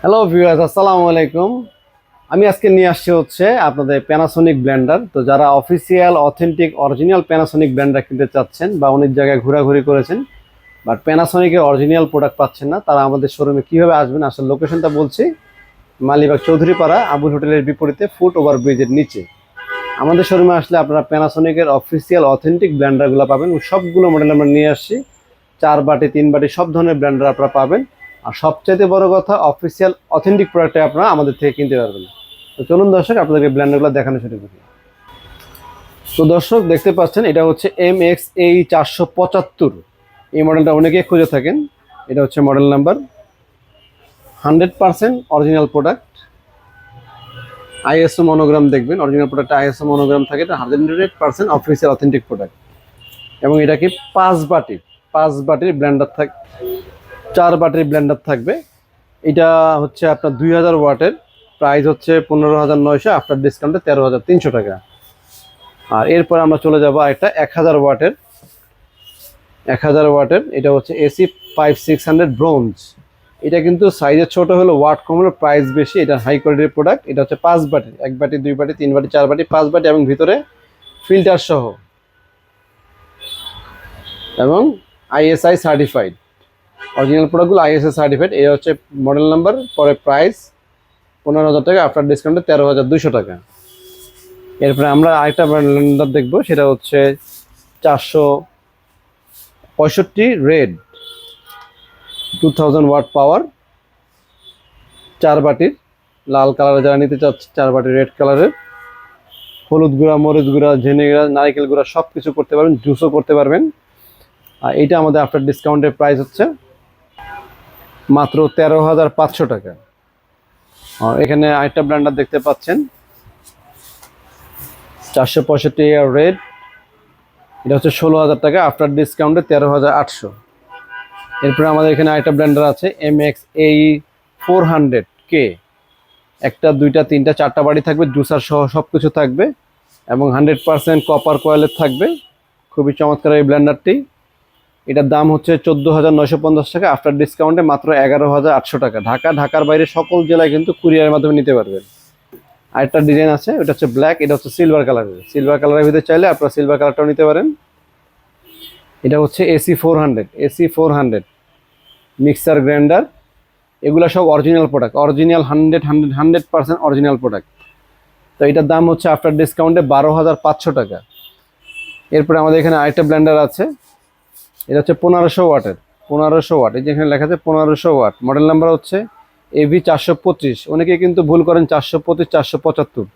Hello viewers, আসসালামু আলাইকুম। আমি আজকে নিয়ে আসছি হচ্ছে আপনাদের প্যানাসোনিক ব্লেন্ডার। তো যারা official authentic original Panasonic Blender কিনতে চাচ্ছেন বা অনেক জায়গায় ঘোরাঘুরি করেছেন বাট প্যানাসোনিকের অরিজিনাল প্রোডাক্ট পাচ্ছেন না, তারা আমাদের শোরুমে কীভাবে আসবেন আসলে লোকেশনটা বলছি। মালিবাগ চৌধুরীপাড়া আবুল হোটেলের বিপরীতে ফুট ওভার ব্রিজের নিচে আমাদের শোরুমে আসলে আপনারা প্যানাসোনিকের অফিসিয়াল অথেন্টিক ব্লেন্ডারগুলো পাবেন। সবগুলো মডেল আমরা নিয়ে আসছি, 4 বাটি 3 বাটি সব ধরনের ব্লেন্ডার আপনারা পাবেন। আর সবচাইতে বড় কথা, অফিসিয়াল অথেন্টিক প্রোডাক্টে আপনারা আমাদের থেকে কিনতে পারবেন। তো চলুন দর্শক, আপনাদেরকে ব্লেন্ডারগুলো দেখানো শুরু করি। তো দর্শক দেখতে পাচ্ছেন, এটা হচ্ছে MXAE 475। এই মডেলটা অনেকেই খুঁজে থাকেন। এটা হচ্ছে model number, 100% original product. ISO monogram দেখবেন, অরিজিনাল প্রোডাক্টে ISO মনোগ্রাম থাকে। এটা 100% অফিসিয়াল অথেন্টিক প্রোডাক্ট। এবং এটা কি 5 বাটির ব্লেন্ডার থাকে, 4 বাটির ব্লেন্ডার থাকবে। এটা হচ্ছে আপনার 2000 ওয়াটের, প্রাইস হচ্ছে 15,900, আফটার ডিসকাউন্টে 13,300 টাকা। আর এরপর আমরা চলে যাব একটা 1000 ওয়াটের। এটা হচ্ছে AC 5600 ব্রোঞ্জ। এটা কিন্তু সাইজে ছোট হলো, ওয়াট কম হলো, প্রাইস বেশি। এটা হাই কোয়ালিটির প্রোডাক্ট। এটা হচ্ছে 5 বাটি, 1 বাটি 2 বাটি 3 বাটি 4 বাটি 5 বাটি এবং ভিতরে ফিল্টার সহ এবং ISI সার্টিফাইড। অরিজিনাল প্রোডাক্টগুলো ISI সার্টিফাইড। এই হচ্ছে মডেল নাম্বার, পরে প্রাইস 15,000 টাকা, আফটার ডিসকাউন্টে 13,200 টাকা। এরপরে আমরা আরেকটা ব্লেন্ডার দেখবো, সেটা হচ্ছে 465 রেড, 2000 ওয়াট পাওয়ার, 4 বাটির। লাল কালারে যারা নিতে চাচ্ছে, 4 বাটি রেড কালারের। হলুদ গুঁড়া, মরিচ গুঁড়া, ঝিনে গুঁড়া, নারিকেল গুঁড়া সব কিছু করতে পারবেন, জুসও করতে পারবেন। আর এইটা আমাদের আফটার ডিসকাউন্টের প্রাইস হচ্ছে মাত্র 13,500 টাকা। আর এখানে আরেকটা ব্লেন্ডার দেখতে পাচ্ছেন, 465 রেড। এটা হচ্ছে 16,000 টাকা, আফটার ডিসকাউন্টে 13,800। এরপরে আমাদের এখানে আরেকটা ব্লেন্ডার আছে, MXAE 400K। 1টা 2টা 3টা 4টা বাড়ি থাকবে, জুসার সহ সব কিছু থাকবে এবং 100% কপার কয়েলের থাকবে। খুবই চমৎকার এই ব্লেন্ডারটি। এটার দাম হচ্ছে 14,950 টাকা, আফটার ডিসকাউন্টে মাত্র 11,800 টাকা। ঢাকার বাইরে সকল জেলায় কিন্তু কুরিয়ারের মাধ্যমে নিতে পারবেন। আরেকটা ডিজাইন আছে, ওটা হচ্ছে ব্ল্যাক, এটা হচ্ছে সিলভার কালারের। সিলভার কালারের ভিতরে চাইলে আপনারা সিলভার কালারটাও নিতে পারেন। এটা হচ্ছে AC 400 মিক্সার গ্রাইন্ডার। এগুলো সব original product, original 100% original product. তো এটার দাম হচ্ছে আফটার ডিসকাউন্টে 12,500 টাকা। এরপরে আমাদের এখানে আরেকটা ব্লেন্ডার আছে, এটা হচ্ছে 1500 ওয়াটের। 1500 ওয়াট, এই যে এখানে লেখা আছে 1500 ওয়াট। মডেল নাম্বার হচ্ছে AV 425। অনেকে কিন্তু ভুল করেন 425, 475।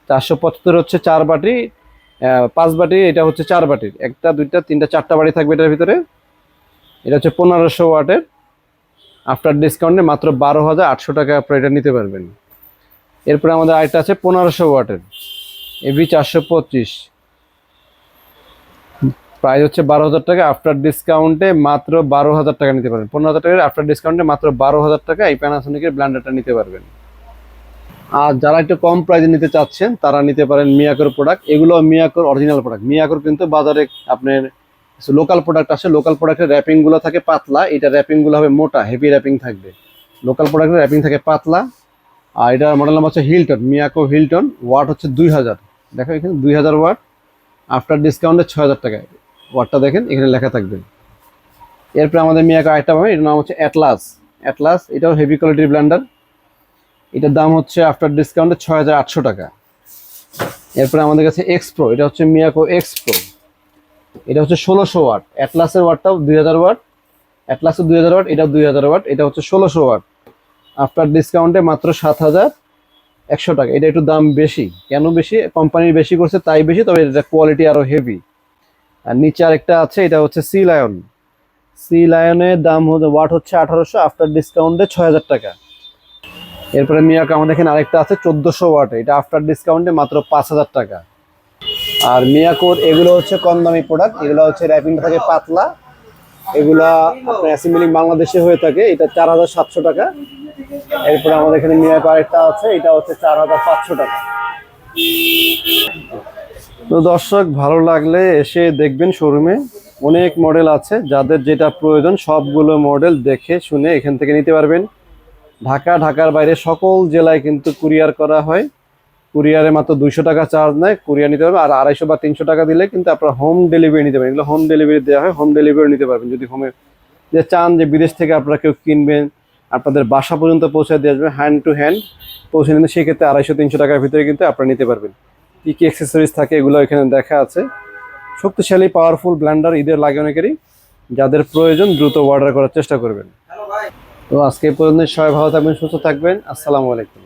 475 হচ্ছে 4 বাটি, 5 বাটি। এটা হচ্ছে 4 বাটির, 1টা 2টা 3টা 4টা বাড়ি থাকবে এটার ভিতরে। এটা হচ্ছে 1500 ওয়াটের, আফটার ডিসকাউন্টে মাত্র 12,800 টাকা আপনারা এটা নিতে পারবেন। এরপরে আমাদের আরেকটা আছে 1500 ওয়াটের, AV 425। প্রাইস হচ্ছে 12,000 টাকা, আফটার ডিসকাউন্টে মাত্র 12,000 টাকা নিতে পারবেন। 15,000 টাকার আফটার ডিসকাউন্টে মাত্র 12,000 টাকা এই প্যানাসোনিকের ব্লেন্ডারটা নিতে পারবেন। আর যারা একটু কম প্রাইসে নিতে চাচ্ছেন, তারা নিতে পারেন মিয়াকোর প্রোডাক্ট। এগুলো মিয়াকোর অরিজিনাল প্রোডাক্ট। মিয়াকোর কিন্তু বাজারে আপনার লোকাল প্রোডাক্ট আসে, লোকাল প্রোডাক্টের র্যাপিংগুলো থাকে পাতলা, এটা র্যাপিংগুলো হবে মোটা, হেভি র্যাপিং থাকবে। লোকাল প্রোডাক্টের র্যাপিং থাকে পাতলা। আর এটার মডেল নাম হচ্ছে হিলটন, মিয়াকো হিলটন। ওয়াট হচ্ছে 2000। দেখো এখানে 2000 ওয়াট, আফটার ডিসকাউন্টে 6,000 টাকায়। ওয়াটটা দেখেন এখানে লেখা থাকবে। এরপরে আমাদের মিয়াকো আইটেম হবে, এটার নাম হচ্ছে অ্যাটলাস। এটাও হেভি কোয়ালিটির ব্লেন্ডার। এটার দাম হচ্ছে আফটার ডিসকাউন্টে 6,800 টাকা। এরপরে আমাদের কাছে এক্সপ্রো, এটা হচ্ছে মিয়াকো এক্সপ্রো। এটা হচ্ছে 1600 ওয়াট। অ্যাটলাসের ওয়াটটাও 2000 ওয়াট, অ্যাটলাসের 2000 ওয়াট, এটাও 2000 ওয়াট। এটা হচ্ছে 1600 ওয়াট, আফটার ডিসকাউন্টে মাত্র 7,100 টাকা। এটা একটু দাম বেশি। কেন বেশি? কোম্পানির বেশি করছে তাই বেশি, তবে এটা কোয়ালিটি আরও হেভি। আর নিচে আরেকটা আছে, এটা হচ্ছে সি লায়নের দাম হচ্ছে ওয়াট হচ্ছে 1800, আফটার ডিসকাউন্টে 6,000 টাকা। এরপরে মিয়াকো আমাদের এখানে আরেকটা আছে 1400 ওয়াটে, এটা আফটার ডিসকাউন্টে মাত্র 5,000 টাকা। আর মিয়াকোর এগুলো হচ্ছে কম দামি প্রোডাক্ট, এগুলো হচ্ছে র্যাপিংটা থাকে পাতলা। এগুলা আপনার অ্যাসেম্বলিং বাংলাদেশে হয়ে থাকে। এটা 4,700 টাকা। এরপরে আমাদের এখানে মিয়াকো আরেকটা আছে, এটা হচ্ছে 4,500 টাকা। তো দর্শক, ভালো লাগলে এসে দেখবেন শোরুমে, অনেক মডেল আছে। যাদের যেটা প্রয়োজন সবগুলো মডেল দেখে শুনে এখান থেকে নিতে পারবেন। ঢাকার বাইরে সকল জেলায় কিন্তু কুরিয়ার করা হয়। কুরিয়ারে মাত্র 200 টাকা চার্জ নেয়, কুরিয়ার নিতে পারবেন। আর 250 বা 300 টাকা দিলে কিন্তু আপনারা হোম ডেলিভারি নিতে পারেন। এগুলো হোম ডেলিভারি দেওয়া হয়, হোম ডেলিভারি নিতে পারবেন। যদি হোমে যে চান যে বিদেশ থেকে আপনারা কেউ কিনবেন, আপনাদের বাসা পর্যন্ত পৌঁছে দিয়ে আসবে, হ্যান্ড টু হ্যান্ড পৌঁছে নিতে, সেক্ষেত্রে 250-300 টাকার ভিতরে কিন্তু আপনারা নিতে পারবেন। কী কী অ্যাক্সেসরিজ থাকে এগুলো এখানে দেখা আছে। শক্তিশালী পাওয়ারফুল ব্লেন্ডার ঈদের লাগে অনেকেরই, যাদের প্রয়োজন দ্রুত অর্ডার করার চেষ্টা করবেন। তো আজকে এই পর্যন্ত, সবাই ভালো থাকবেন, সুস্থ থাকবেন। আসসালামু আলাইকুম।